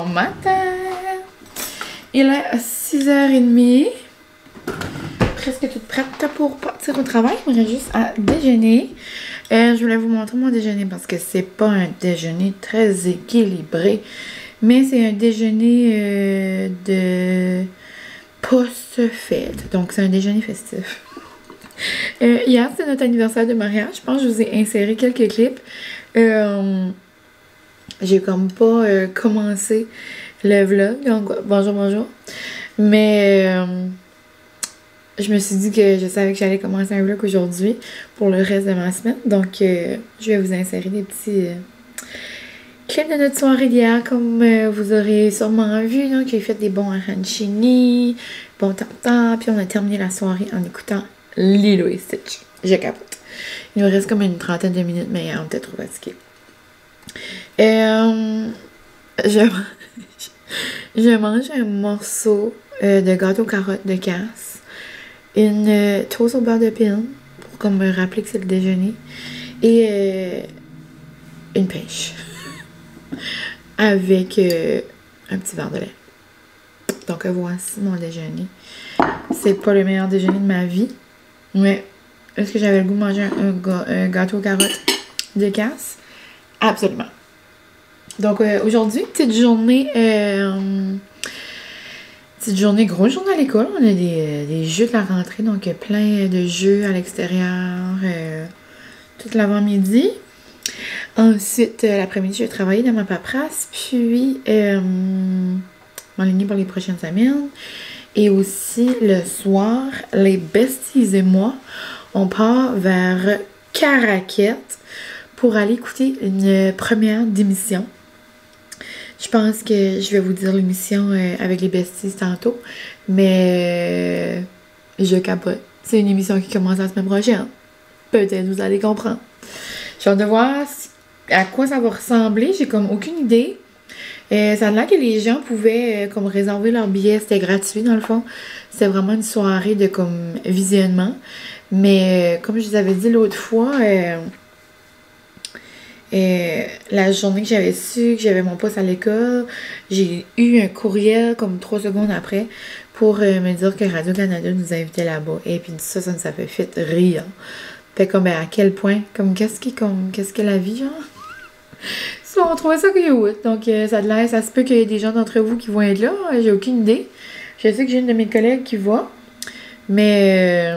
Bon matin! Il est 6h30. Presque toute prête pour partir au travail. Il me reste juste à déjeuner. Je voulais vous montrer mon déjeuner parce que c'est pas un déjeuner très équilibré. Mais c'est un déjeuner de post-fête. Donc c'est un déjeuner festif. Hier, c'était notre anniversaire de mariage. Je pense que je vous ai inséré quelques clips. J'ai comme pas commencé le vlog. Donc, bonjour. Mais je me suis dit que je savais que j'allais commencer un vlog aujourd'hui pour le reste de ma semaine. Donc, je vais vous insérer des petits clips de notre soirée d'hier. Comme vous aurez sûrement vu, donc j'ai fait des bons arancini, bon tartare. Puis on a terminé la soirée en écoutant Lilo et Stitch. Je capote. Il nous reste comme une trentaine de minutes, mais on était trop fatigués. Je mange un morceau de gâteau carotte de Cass, une toast au beurre de pin pour comme me rappeler que c'est le déjeuner et une pêche avec un petit verre de lait. Donc voici mon déjeuner. C'est pas le meilleur déjeuner de ma vie, mais est-ce que j'avais le goût de manger un gâteau aux carottes de Cass? Absolument. Donc aujourd'hui, petite journée, grosse journée à l'école. On a des jeux de la rentrée, donc plein de jeux à l'extérieur tout l'avant-midi. Ensuite, l'après-midi, je vais travailler dans ma paperasse, puis m'enligner pour les prochaines semaines. Et aussi, le soir, les besties et moi, on part vers Caraquette pour aller écouter une première d'émission. Je pense que je vais vous dire l'émission avec les besties tantôt, mais je capote. C'est une émission qui commence la semaine prochaine. Peut-être vous allez comprendre. J'ai hâte de voir à quoi ça va ressembler. J'ai comme aucune idée. Ça a l'air que les gens pouvaient comme réserver leur billet. C'était gratuit dans le fond. C'était vraiment une soirée de comme visionnement. Mais comme je vous avais dit l'autre fois, la journée que j'avais su que j'avais mon poste à l'école, j'ai eu un courriel comme 3 secondes après pour me dire que Radio-Canada nous invitait là-bas. Et puis ça nous a fait rire. Fait comme à quel point, comme qu'est-ce que la vie, genre? So, on trouvait ça cute. Donc ça se peut qu'il y ait des gens d'entre vous qui vont être là. J'ai aucune idée. Je sais que j'ai une de mes collègues qui va. Mais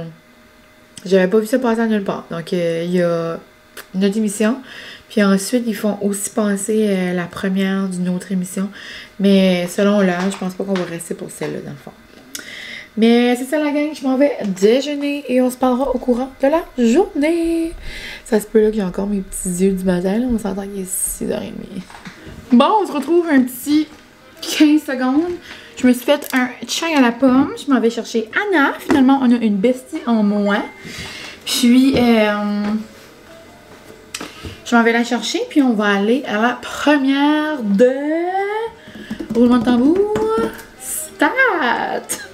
j'avais pas vu ça passer à nulle part. Donc il y a notre émission. Puis ensuite, ils font aussi passer la première d'une autre émission. Mais selon l'heure, je pense pas qu'on va rester pour celle-là, dans le fond. Mais c'est ça la gang, je m'en vais déjeuner et on se parlera au courant de la journée. Ça se peut là que j'ai encore mes petits yeux du matin, là. On s'entend qu'il est 6h30. Bon, on se retrouve un petit 15 secondes. Je me suis fait un chai à la pomme. Je m'en vais chercher Anna. Finalement, on a une bestie en moi. Puis, je m'en vais la chercher, puis on va aller à la première de... Roulement de tambour. Start!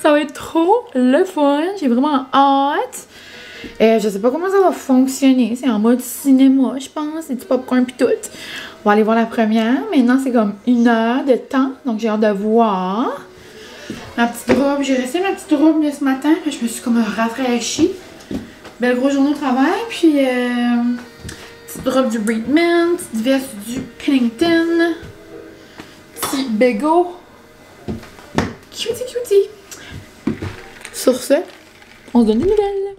Ça va être trop le fun. J'ai vraiment hâte. Je sais pas comment ça va fonctionner. C'est en mode cinéma, je pense. C'est du popcorn pis tout. On va aller voir la première. Maintenant, c'est comme 1 heure de temps. Donc, j'ai hâte de voir. Ma petite robe. J'ai resté ma petite robe de ce matin. Je me suis comme rafraîchie. Belle grosse journée au travail. Puis, petite robe du Breitman. Petite veste du Pennington. Petit bégo. Cutie. Sur ce, on se donne des nouvelles.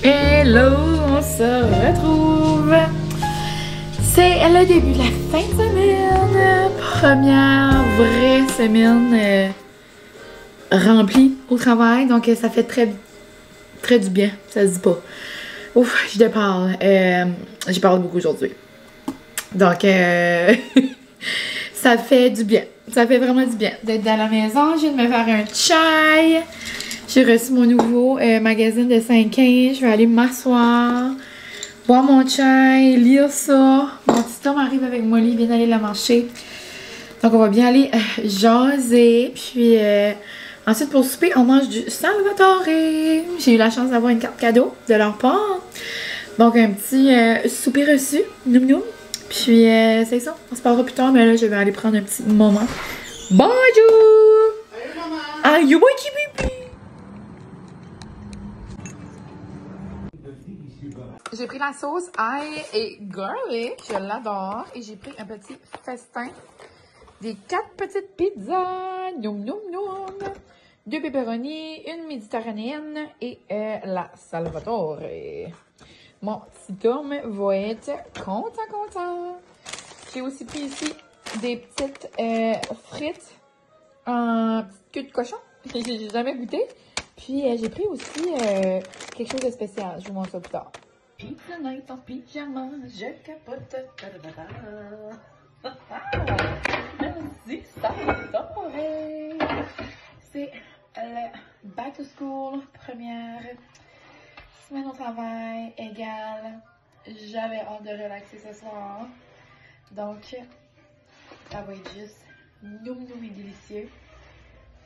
Hello, on se retrouve. C'est le début de la fin de semaine. Première vraie semaine remplie au travail. Donc ça fait très du bien. Ça se dit pas. Ouf, je te parle. J'ai parlé beaucoup aujourd'hui. Donc ça fait du bien. Ça fait vraiment du bien d'être dans la maison. Je viens de me faire un chai. J'ai reçu mon nouveau magazine de 5,15. Je vais aller m'asseoir, boire mon chai, lire ça. Mon petit homme arrive avec Molly, il vient d'aller la marcher. Donc on va bien aller jaser. Puis ensuite pour souper, on mange du Salvatore. J'ai eu la chance d'avoir une carte cadeau de leur part. Donc un petit souper reçu, noum noum. Puis c'est ça, on se parlera plus tard, mais là je vais aller prendre un petit moment. Bonjour! Salut maman! Aïe, moi qui pipi! J'ai pris la sauce ail et garlic, je l'adore. Et j'ai pris un petit festin. Des 4 petites pizzas, noum noum noum. 2 pepperoni, une méditerranéenne et la Salvatore. Mon petit homme va être content. J'ai aussi pris ici des petites frites en petite queue de cochon. J'ai jamais goûté. Puis j'ai pris aussi quelque chose de spécial. Je vous montre ça plus tard. Pizza night en pyjama, je capote. Merci, Salvatore. C'est le back to school, première semaine au travail égale. J'avais hâte de relaxer ce soir. Donc, ça va être juste noum noum et délicieux.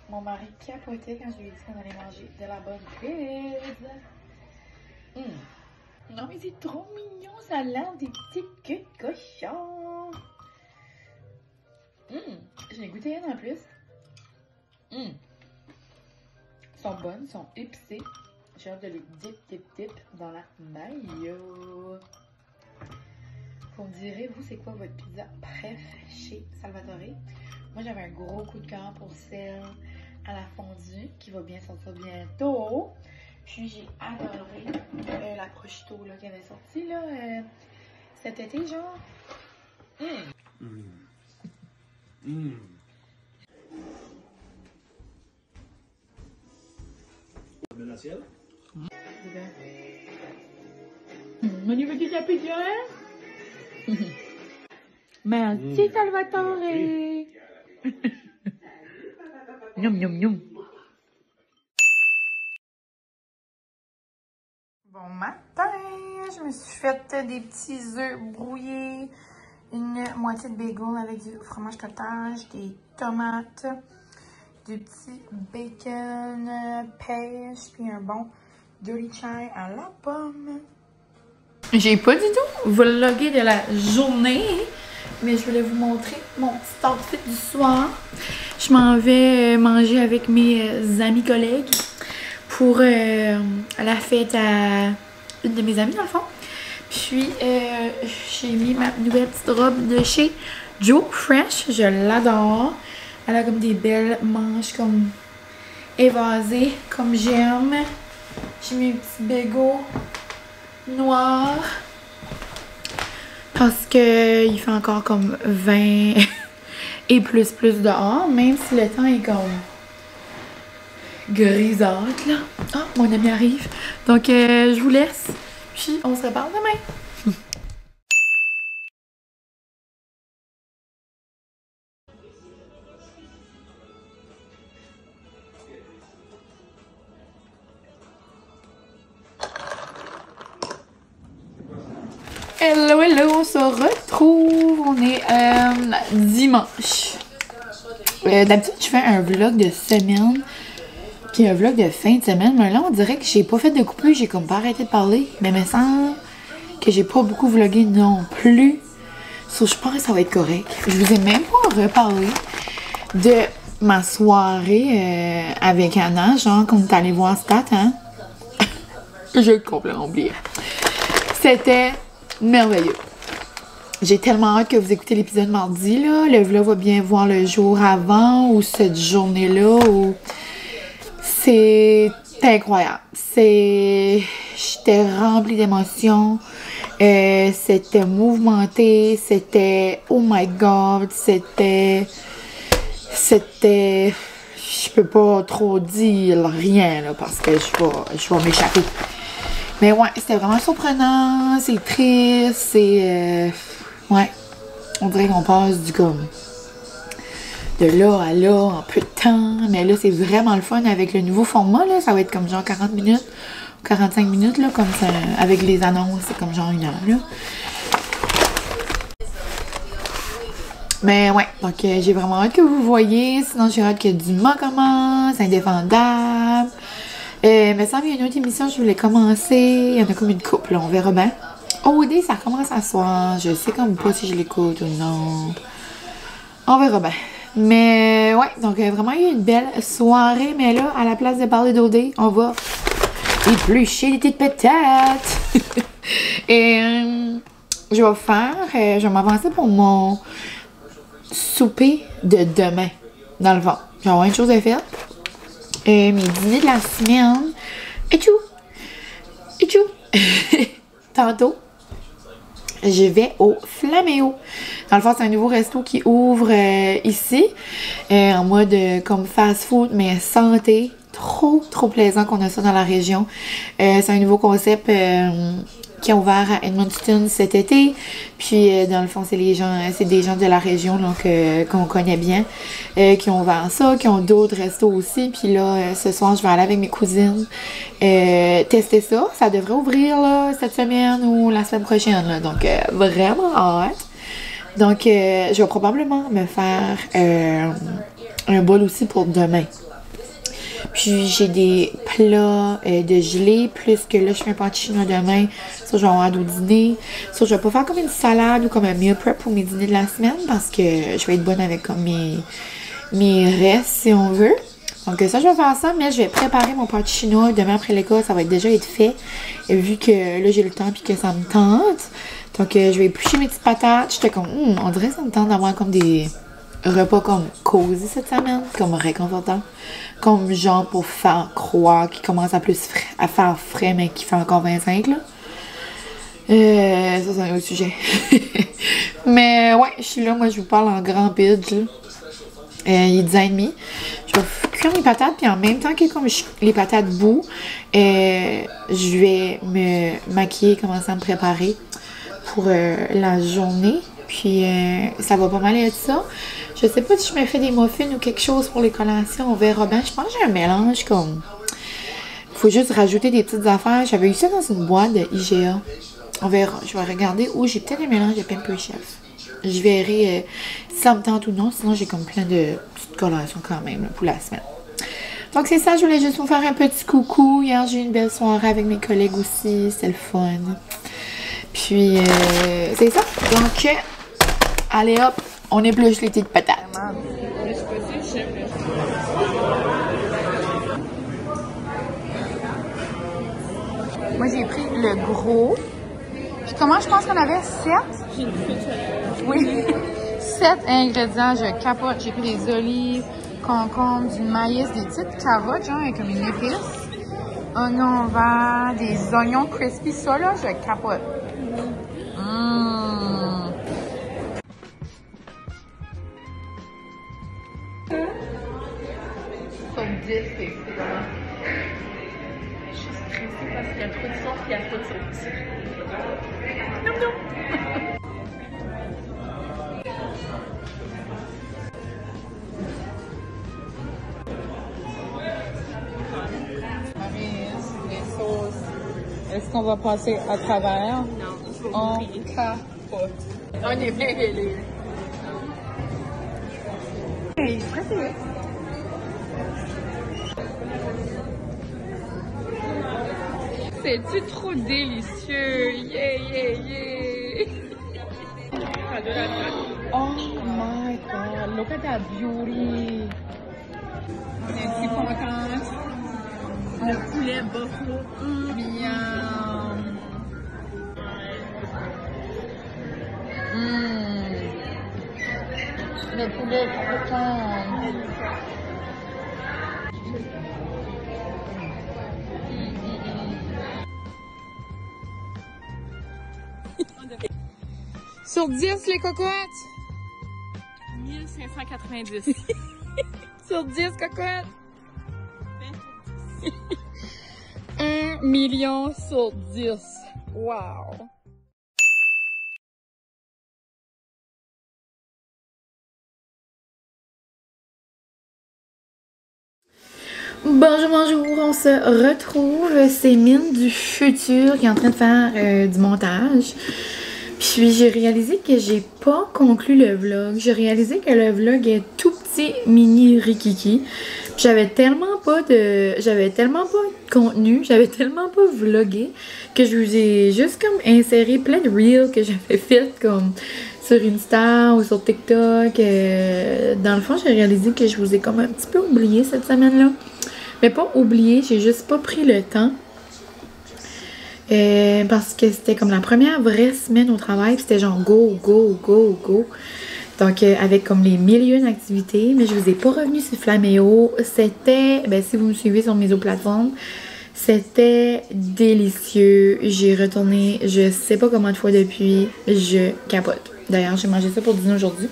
Mon mari capotait quand je lui ai dit qu'on allait manger de la bonne pizza. Non mais c'est trop mignon, ça a l'air des petites queues de cochon. Je l'ai goûté une en plus. Sont bonnes, sont épicées. J'ai hâte de les dip dans la mayo. Vous me direz, vous, c'est quoi votre pizza préf chez Salvatore? Moi, j'avais un gros coup de cœur pour celle à la fondue qui va bien sortir bientôt. Puis, j'ai adoré la prosciutto qui avait sorti là, cet été, genre. Manu petit capitaine. Merci Salvatore. Noum noum noum. Bon matin, je me suis fait des petits œufs brouillés, une moitié de bagel avec du fromage cottage, des tomates, du petit bacon, pêche, puis un bon dirty chai à la pomme. J'ai pas du tout vlogué de la journée, mais je voulais vous montrer mon petit outfit du soir. Je m'en vais manger avec mes amis collègues pour la fête à une de mes amies dans le fond. Puis j'ai mis ma nouvelle petite robe de chez Joe Fresh, je l'adore. Elle a comme des belles manches comme évasées, comme j'aime. J'ai mis un petit bégot noir parce que il fait encore comme 20 et plus dehors, même si le temps est comme grisâtre là. Ah, mon ami arrive. Donc je vous laisse, puis on se reparle demain. Hello, on se retrouve. On est dimanche. D'habitude, je fais un vlog de semaine, puis un vlog de fin de semaine. Mais là, on dirait que j'ai pas fait de coupure. J'ai comme pas arrêté de parler. Mais il me semble que j'ai pas beaucoup vlogué non plus. Je pense que ça va être correct. Je vous ai même pas reparlé de ma soirée avec Anna. Genre, quand on est allé voir Stat, hein? J'ai complètement oublié. C'était merveilleux. J'ai tellement hâte que vous écoutez l'épisode mardi, là. Le vlog va bien voir le jour avant ou cette journée-là. C'est incroyable. J'étais remplie d'émotions. C'était mouvementé. C'était oh my god. C'était. Je peux pas trop dire rien, là, parce que je vais m'échapper. Mais ouais, c'était vraiment surprenant, c'est triste, c'est... ouais, on dirait qu'on passe du comme... de là à là en peu de temps. Mais là, c'est vraiment le fun avec le nouveau format, là. Ça va être comme genre 40 minutes, 45 minutes, là, comme ça, avec les annonces, c'est comme genre 1 heure, là. Mais ouais, donc j'ai vraiment hâte que vous voyez. Sinon, j'ai hâte que Dumas commence, Indéfendable. Mais ça, il y a une autre émission, je voulais commencer. Il y en a comme une couple, là, on verra bien. OD, ça commence à soir. Je sais comme pas si je l'écoute ou non. On verra bien. Mais ouais, donc vraiment, il y a une belle soirée. Mais là, à la place de parler d'OD, on va éplucher les petites patates. Et je vais m'avancer pour mon souper de demain, dans le vent. J'ai avoir une chose à faire. Mes dîners de la semaine. Et tchou! Tantôt, je vais au Flaméo. Dans le fond, c'est un nouveau resto qui ouvre ici. En mode comme fast-food, mais santé. Trop plaisant qu'on a ça dans la région. C'est un nouveau concept qui a ouvert à Edmundston cet été. Puis, dans le fond, c'est des gens de la région qu'on connaît bien qui ont ouvert ça, qui ont d'autres restos aussi. Puis là, ce soir, je vais aller avec mes cousines tester ça. Ça devrait ouvrir là, cette semaine ou la semaine prochaine. Là. Donc, vraiment hâte. Donc, je vais probablement me faire un bol aussi pour demain. Puis j'ai des plats de gelée, plus que là je fais un pâté chinois demain. Ça, je vais avoir au dîner. Ça, je vais pas faire comme une salade ou comme un meal prep pour mes dîners de la semaine parce que je vais être bonne avec comme mes restes si on veut. Donc ça, je vais faire ça, mais je vais préparer mon pâté chinois demain après l'école. Ça va déjà être fait vu que là j'ai le temps et que ça me tente. Donc je vais éplucher mes petites patates. J'étais comme, on dirait que ça me tente d'avoir comme des repas comme cosy cette semaine, comme réconfortant. Comme genre pour faire croire qu'il commence à faire frais, mais qu'il fait encore 25, là. Ça, c'est un autre sujet. Mais ouais, je suis là, moi, je vous parle en grand pitch, là. Il est 10h30. Je vais cuire mes patates, puis en même temps que comme les patates bouent, je vais me maquiller, commencer à me préparer pour la journée. Puis ça va pas mal être ça. Je sais pas si je me fais des muffins ou quelque chose pour les collations. On verra bien. Je pense que j'ai un mélange comme... Faut juste rajouter des petites affaires. J'avais eu ça dans une boîte de IGA. On verra. Je vais regarder où j'ai peut-être un mélange de Pamper Chef. Je verrai si ça me tente ou non. Sinon, j'ai comme plein de petites collations quand même là, pour la semaine. Donc, c'est ça. Je voulais juste vous faire un petit coucou. Hier, j'ai eu une belle soirée avec mes collègues aussi. C'était le fun. Puis, c'est ça. Donc, allez hop, on épluche les petites patates. Moi, j'ai pris le gros. Puis comment je pense qu'on avait 7? Oui. 7 ingrédients, je capote. J'ai pris des olives, concombres, du maïs, des petites carottes, genre, avec comme une épice. Oignon vert, des oignons crispy. Ça, là, je capote. C'est comment? Je suis stressée parce qu'il y a trop de sauce et il y a trop de sauce. Non, non! Les sauces. Est-ce qu'on va passer à travers? Non. On capote. On est bien mêlés. Hey, prêtez. C'est-tu trop délicieux? Yeah, yeah, yeah! Oh my god, look at that beauty! On est si contente. Un poulet buffalo. Miam! Le poulet est trop tendre. Sur 10, les cocottes? 1590. Sur 10, cocottes? 1 million sur 10. Wow! Bonjour, bonjour, on se retrouve, c'est Mine du futur qui est en train de faire du montage. Puis j'ai réalisé que j'ai pas conclu le vlog. J'ai réalisé que le vlog est tout petit mini rikiki. J'avais tellement pas de contenu, j'avais tellement pas vlogué que je vous ai juste comme inséré plein de reels que j'avais fait comme sur Insta ou sur TikTok. Dans le fond, j'ai réalisé que je vous ai comme un petit peu oublié cette semaine-là. Mais pas oublié, j'ai juste pas pris le temps. Parce que c'était comme la première vraie semaine au travail, puis c'était genre go, go, go, go. Donc avec comme les milieux d'activités, mais je vous ai pas revenu sur Flaméo. C'était, ben si vous me suivez sur mes autres plateformes, c'était délicieux. J'ai retourné, je sais pas combien de fois depuis, je capote. D'ailleurs, j'ai mangé ça pour dîner aujourd'hui.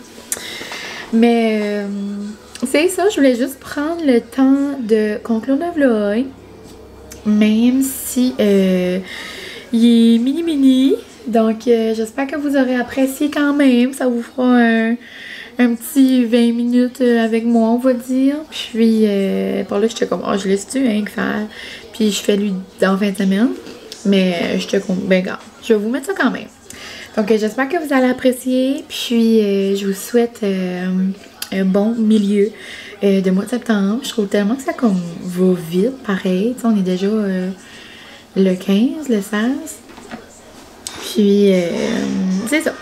Mais c'est ça, je voulais juste prendre le temps de conclure le vlog. Même si il est mini. Donc j'espère que vous aurez apprécié quand même. Ça vous fera un petit 20 minutes avec moi, on va dire. Puis par là, j'étais comme, oh, je laisse-tu hein, faire. Puis je fais lui dans 20 semaines. Mais je te compte, ben gars, je vais vous mettre ça quand même. Donc j'espère que vous allez apprécier. Puis je vous souhaite un bon milieu de mois de septembre. Je trouve tellement que ça comme va vite, pareil. T'sais, on est déjà le 15, le 16. Puis c'est ça.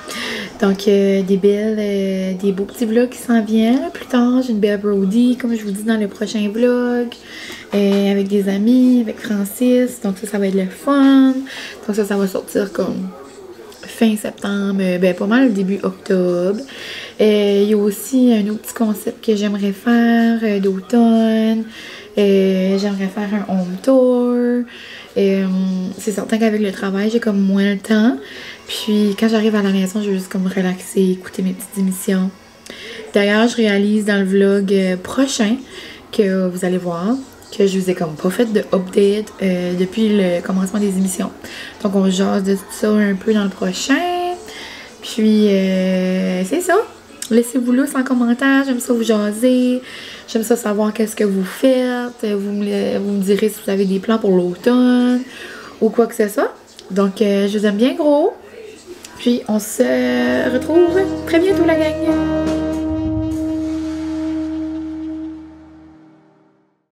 Donc des beaux petits vlogs qui s'en viennent. Plus tard, j'ai une belle Brody, comme je vous dis dans le prochain vlog. Avec des amis, avec Francis. Donc ça va être le fun. Donc ça va sortir comme fin septembre, ben pas mal début octobre. Il y a aussi un autre petit concept que j'aimerais faire d'automne. J'aimerais faire un home tour. C'est certain qu'avec le travail, j'ai comme moins le temps. Puis quand j'arrive à la maison, je veux juste comme relaxer, écouter mes petites émissions. D'ailleurs, je réalise dans le vlog prochain que vous allez voir que je vous ai comme pas fait de update depuis le commencement des émissions. Donc on jase de tout ça un peu dans le prochain. Puis c'est ça. Laissez-vous là en commentaire. J'aime ça vous jaser. J'aime ça savoir qu'est-ce que vous faites. Vous me direz si vous avez des plans pour l'automne ou quoi que ce soit. Donc je vous aime bien gros. Puis on se retrouve très bientôt la gang.